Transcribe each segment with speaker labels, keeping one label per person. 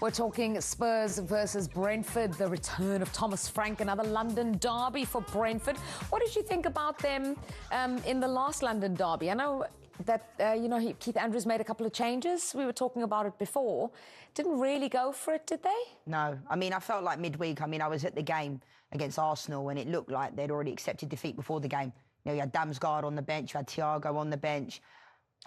Speaker 1: We're talking Spurs versus Brentford, the return of Thomas Frank, another London derby for Brentford. What did you think about them in the last London derby? I know that, Keith Andrews made a couple of changes. We were talking about it before. Didn't really go for it, did they?
Speaker 2: No. I mean, I felt like midweek. I mean, I was at the game against Arsenal and it looked like they'd already accepted defeat before the game. You had Damsgaard on the bench, you had Thiago on the bench,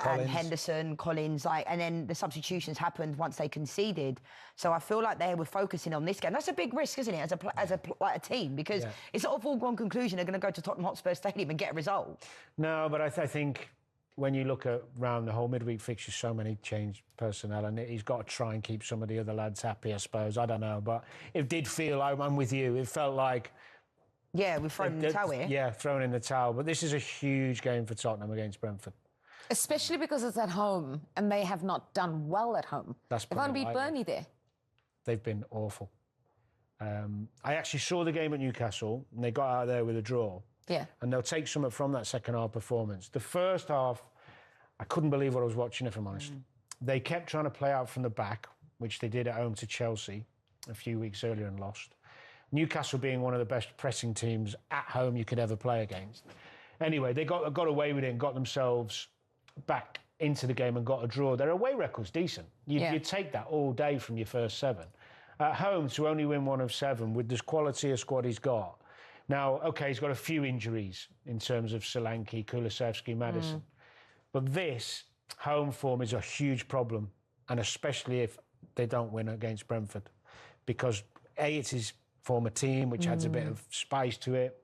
Speaker 2: and Henderson, Collins, and then the substitutions happened once they conceded. So I feel like they were focusing on this game. That's a big risk, isn't it, as a team, because it's not a foregone conclusion they're going to go to Tottenham Hotspur Stadium and get a result.
Speaker 3: No, but I think when you look at round the whole midweek fixture, so many changed personnel, and he's got to try and keep some of the other lads happy, I suppose. I don't know, but it did feel, I'm with you, it felt like...
Speaker 2: Yeah, we've thrown in the towel here.
Speaker 3: Yeah, thrown in the towel. But this is a huge game for Tottenham against Brentford.
Speaker 1: Especially because it's at home and they have not done well at home.
Speaker 3: They've
Speaker 1: only beat Burnley there.
Speaker 3: They've been awful. I actually saw the game at Newcastle and they got out of there with a draw.
Speaker 1: Yeah.
Speaker 3: And they'll take something from that second half performance. The first half, I couldn't believe what I was watching, if I'm honest. They kept trying to play out from the back, which they did at home to Chelsea a few weeks earlier and lost. Newcastle being one of the best pressing teams at home you could ever play against. Anyway, they got away with it and got themselves back into the game and got a draw. Their away record's decent. You'd take that all day from your first seven. At home, to only win 1 of 7 with this quality of squad he's got. Now, OK, he's got a few injuries in terms of Solanke, Kulusevski, Maddison. But this home form is a huge problem, and especially if they don't win against Brentford. Because, A, it's his former team, which adds a bit of spice to it.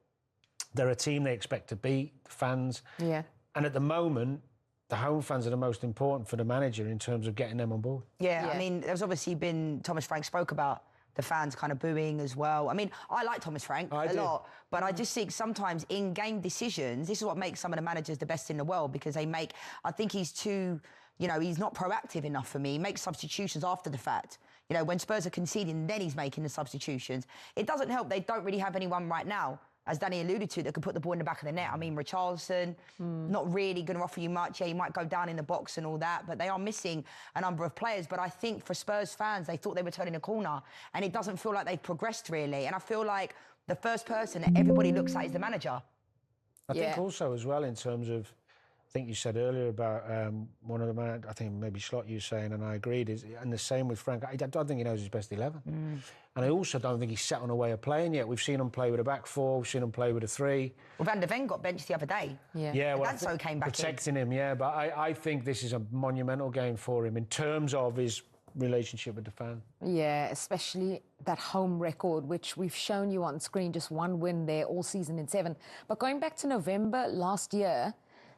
Speaker 3: They're a team they expect to beat, the fans.
Speaker 1: Yeah.
Speaker 3: And at the moment, the home fans are the most important for the manager in terms of getting them on board.
Speaker 2: Yeah, I mean, there's obviously been, Thomas Frank spoke about the fans kind of booing as well. I mean, I like Thomas Frank a lot, but I just think sometimes in game decisions, this is what makes some of the managers the best in the world, because they make, I think he's too, he's not proactive enough for me. He makes substitutions after the fact. When Spurs are conceding, then he's making the substitutions. It doesn't help. They don't really have anyone right now, as Danny alluded to, that could put the ball in the back of the net. I mean, Richarlison, not really going to offer you much. Yeah, he might go down in the box and all that, but they are missing a number of players. But I think for Spurs fans, they thought they were turning a corner, and it doesn't feel like they've progressed, really. And I feel like the first person that everybody looks at is the manager.
Speaker 3: I think also as well in terms of, I think you said earlier about one of the men, I think maybe Slot you saying, and I agreed, and the same with Frank. I don't think he knows his best 11. And I also don't think he's set on a way of playing yet. We've seen him play with a back four, we've seen him play with a 3.
Speaker 2: Well, Van der Ven got benched the other day.
Speaker 1: Yeah,
Speaker 3: well,
Speaker 2: Danso came back
Speaker 3: protecting him, but I think this is a monumental game for him in terms of his relationship with the fan.
Speaker 1: Yeah, especially that home record, which we've shown you on screen, just 1 win there all season in 7. But going back to November last year,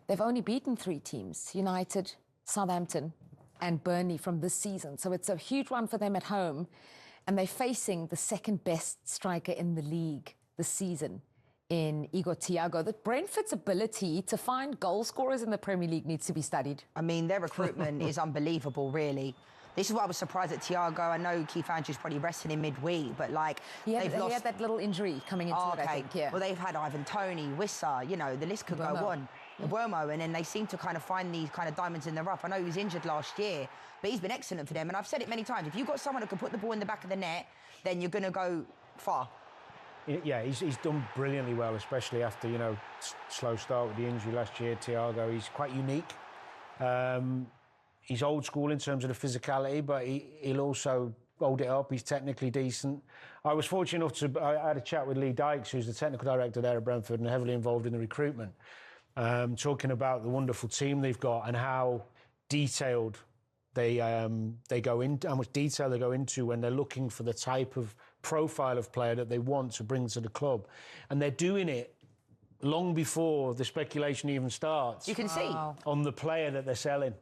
Speaker 1: they've only beaten 3 teams, United, Southampton and Burnley from this season. So it's a huge one for them at home. And they're facing the second best striker in the league this season in Igor Thiago. That Brentford's ability to find goal scorers in the Premier League needs to be studied.
Speaker 2: I mean, their recruitment is unbelievable, really. This is what I was surprised at Thiago. I know Keith Andrews probably resting in midweek, but
Speaker 1: he had that little injury coming into it, I think.
Speaker 2: Well, they've had Ivan Toney, Wissa, the list could go on. Buomo, and then they seem to kind of find these kind of diamonds in the rough. I know he was injured last year, but he's been excellent for them. And I've said it many times, if you've got someone who can put the ball in the back of the net, then you're going to go far.
Speaker 3: Yeah, he's done brilliantly well, especially after, slow start with the injury last year, Thiago. He's quite unique. He's old school in terms of the physicality, but he'll also hold it up. He's technically decent. I was fortunate enough I had a chat with Lee Dykes, who's the technical director there at Brentford and heavily involved in the recruitment. Talking about the wonderful team they've got and how detailed they go into, how much detail they go into when they're looking for the type of profile of player that they want to bring to the club. And they're doing it long before the speculation even starts.
Speaker 2: You can see.
Speaker 3: On the player that they're selling.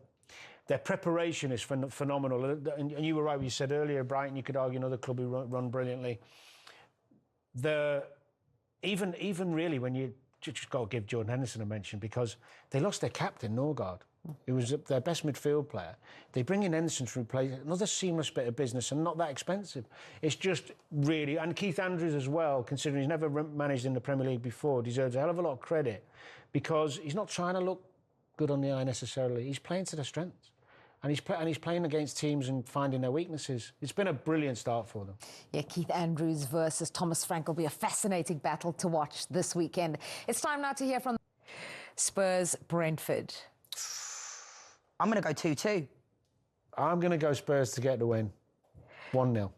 Speaker 3: Their preparation is phenomenal. And you were right when you said earlier, Brighton, you could argue another club who run brilliantly. Even really when you just got to give Jordan Henderson a mention, because they lost their captain, Norgard, who was their best midfield player. They bring in Henderson to replace another seamless bit of business and not that expensive. It's just really... And Keith Andrews as well, considering he's never managed in the Premier League before, deserves a hell of a lot of credit, because he's not trying to look good on the eye necessarily. He's playing to their strengths. And he's playing against teams and finding their weaknesses. It's been a brilliant start for them.
Speaker 1: Yeah, Keith Andrews versus Thomas Frank will be a fascinating battle to watch this weekend. It's time now to hear from Spurs Brentford.
Speaker 2: I'm going to go 2-2.
Speaker 3: I'm going to go Spurs to get the win. 1-0.